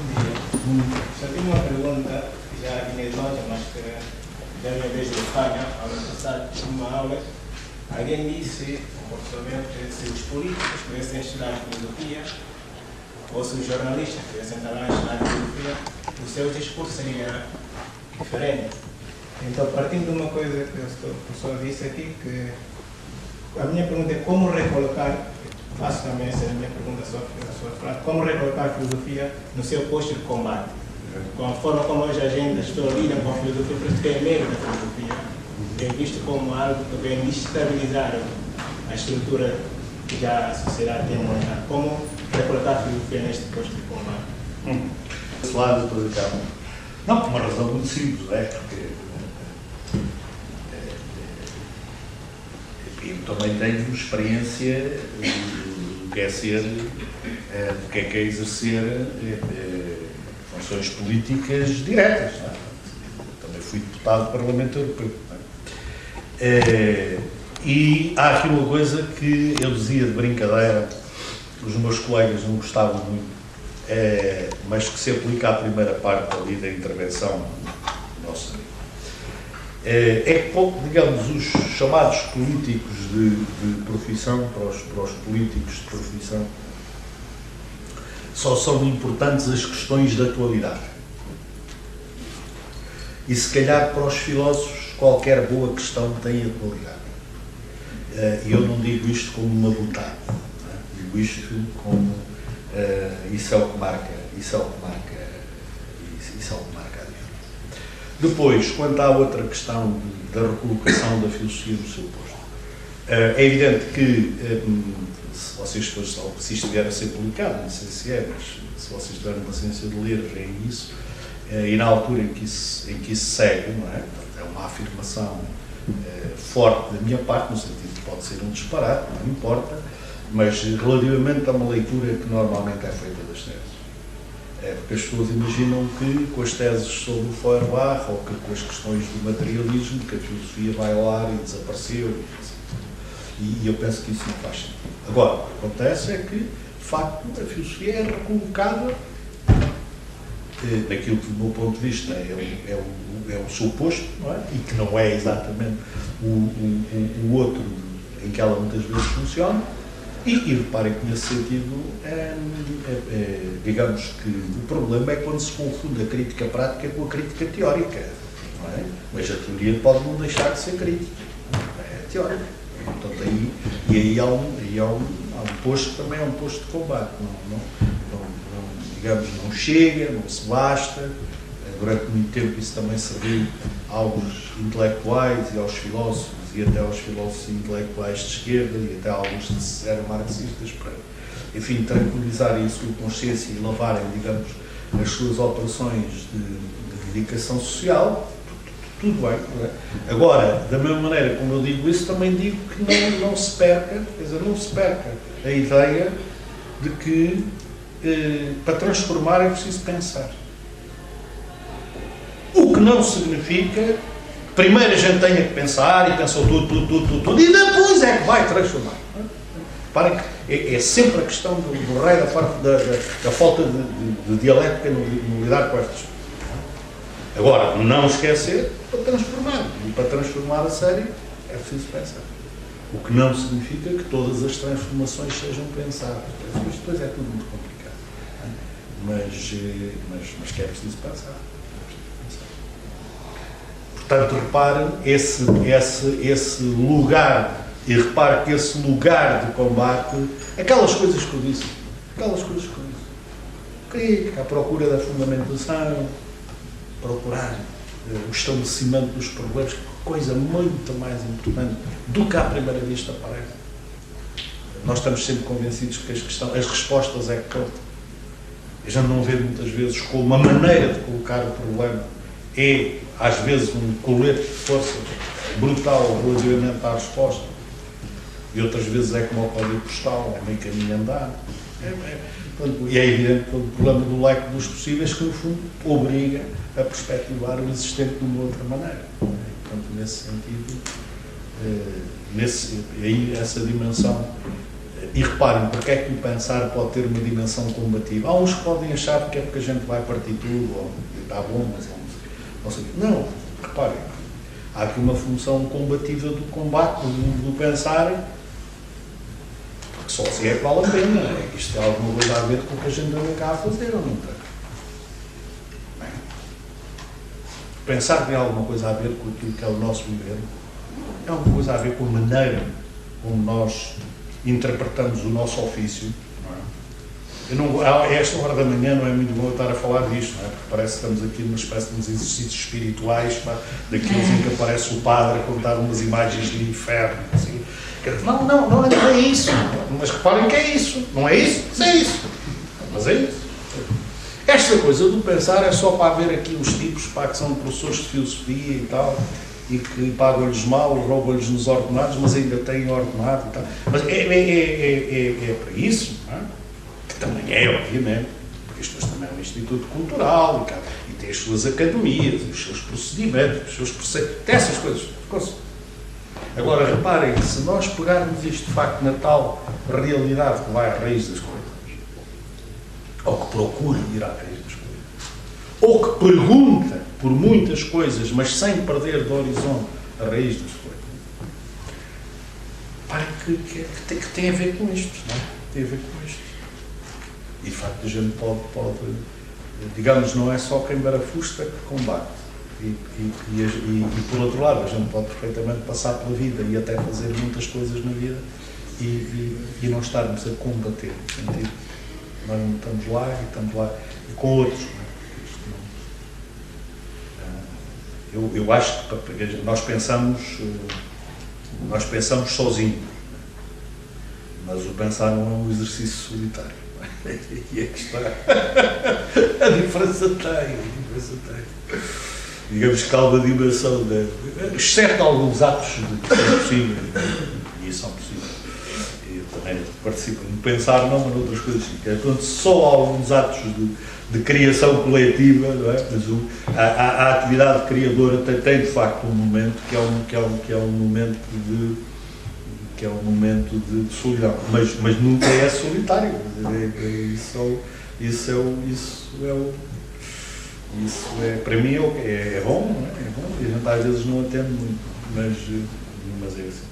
dia. Só tenho uma pergunta, que já vinha de nota, mas que da minha vez de Espanha, ano passado, numa aula, alguém disse, um professor, que se os políticos pudessem estudar filosofia, ou se os jornalistas pudessem também estudar filosofia, o seu discurso seria diferente. Então, partindo de uma coisa que o professor disse aqui, que a minha pergunta é como recolocar, faço também essa minha pergunta à sua frase, como recolocar a filosofia no seu posto de combate? Com a forma como hoje a gente lida com a filosofia, por isso tem medo da filosofia, é visto como algo que vem destabilizar a estrutura que já a sociedade tem montado. Como recolocar a filosofia neste posto de combate? Esse lado, Dr. Ricardo. Não, por uma razão muito simples, porque eu também tenho experiência do que é ser, do que é exercer funções políticas diretas. Também fui deputado do Parlamento Europeu. E há aqui uma coisa que eu dizia de brincadeira, os meus colegas não gostavam muito, mas que se aplica à primeira parte ali da intervenção nossa. É que, digamos, os chamados políticos de profissão, para os políticos de profissão, só são importantes as questões de atualidade. E se calhar para os filósofos qualquer boa questão tem atualidade. E eu não digo isto como uma vontade, digo isto como isso é o que marca a diferença. Depois, quanto à outra questão da recolocação da filosofia no seu posto, é evidente que se vocês depois, se isto vier a ser publicado, não sei se é, mas se vocês tiverem paciência de ler, veem isso, e na altura em que isso segue, não é? Portanto, é uma afirmação forte da minha parte, no sentido que pode ser um disparate, não importa, mas relativamente a uma leitura que normalmente é feita das teses. Porque as pessoas imaginam que com as teses sobre o Feuerbach ou que com as questões do materialismo que a filosofia vai ao ar e desapareceu. E eu penso que isso não faz sentido. Agora, o que acontece é que, de facto, a filosofia é recolocada naquilo que, do meu ponto de vista, é o seu posto, não é? E que não é exatamente o outro em que ela muitas vezes funciona. E reparem que, nesse sentido, digamos que o problema é quando se confunde a crítica prática com a crítica teórica. Não é? Mas a teoria pode não deixar de ser crítica. É teórica. Portanto, aí há um posto que também é um posto de combate. Digamos, não chega, não se basta. Durante muito tempo isso também serviu aos intelectuais e aos filósofos, e até aos filósofos intelectuais de esquerda, e até alguns que se eram marxistas, para, enfim, tranquilizarem a sua consciência e lavarem, digamos, as suas operações de dedicação social. Tudo bem, não é? Agora, da mesma maneira como eu digo isso, também digo que não se perca, quer dizer, não se perca a ideia de que para transformar é preciso pensar. O que não significa que primeiro a gente tenha que pensar e pensou tudo, e depois é que vai transformar. Reparem que é sempre a questão do rei da falta de dialética no lidar com estas coisas. Agora, não esquecer para transformar. E para transformar a sério é preciso pensar. O que não significa que todas as transformações sejam pensadas. Isto depois é tudo muito complicado. Mas que é preciso pensar. Portanto, reparem esse lugar, e reparem que esse lugar de combate, aquelas coisas que eu disse, crítica, a procura da fundamentação, procurar o estabelecimento dos problemas, coisa muito mais importante do que à primeira vista parece. Nós estamos sempre convencidos que as respostas é que contam. A gente não vê muitas vezes como uma maneira de colocar o problema é, às vezes, um colete de força brutal relativamente à resposta, e outras vezes é como o código postal, é meio caminho andado. E é evidente que o problema do leque dos possíveis que, no fundo, obriga a perspectivar o existente de uma outra maneira. Portanto, nesse sentido, aí essa dimensão E reparem, porque é que o pensar pode ter uma dimensão combativa? Há uns que podem achar que é porque a gente vai partir tudo, ou está bom, mas não sei. Não, reparem, há aqui uma função combativa do combate, do pensar, porque só assim é que vale a pena. É que isto tem alguma coisa a ver com o que a gente anda cá a fazer, ou não tem? Bem, pensar que tem alguma coisa a ver com aquilo que é o nosso viver, é uma coisa a ver com a maneira como nós interpretamos o nosso ofício. Não é? A esta hora da manhã não é muito bom eu estar a falar disto, não é? Porque parece que estamos aqui numa espécie de uns exercícios espirituais, daqueles em que aparece o padre a contar umas imagens do inferno. Assim. Não é isso. Mas reparem que é isso. Não é isso? Mas é isso. Mas é isso. Esta coisa do pensar é só para haver aqui uns tipos que são professores de filosofia e tal, e que pagam-lhes mal, roubam-lhes nos ordenados, mas ainda têm ordenado e tal. Mas é para isso, não é? Que também é, obviamente, porque isto também é um instituto cultural e tem as suas academias, os seus procedimentos, os seus processos, tem essas coisas. Agora, reparem que se nós pegarmos isto de facto na tal realidade que vai à raiz das coisas, ou que procura ir à raiz das coisas, ou que pergunta por muitas coisas, mas sem perder de horizonte a raiz das coisas, reparem que tem a ver com isto, não é? Tem a ver com isto. E de facto a gente pode, digamos, não é só quem barafusta que combate. E por outro lado, a gente pode perfeitamente passar pela vida e até fazer muitas coisas na vida e não estarmos a combater. Sentido? Nós não estamos lá e estamos lá com outros. Eu acho que nós pensamos sozinhos, mas o pensar não é um exercício solitário. E é que está. A diferença tem. Digamos que há uma dimensão, exceto alguns atos que são possíveis, e são possíveis. Eu também participo no pensar, não, mas noutras coisas sim. Portanto, só há alguns atos de criação coletiva, não é? Mas a atividade criadora tem de facto um momento que é um momento de solidão, mas nunca é solitário. Isso é para mim é bom, não é? É bom, e a gente às vezes não atende muito, mas é assim.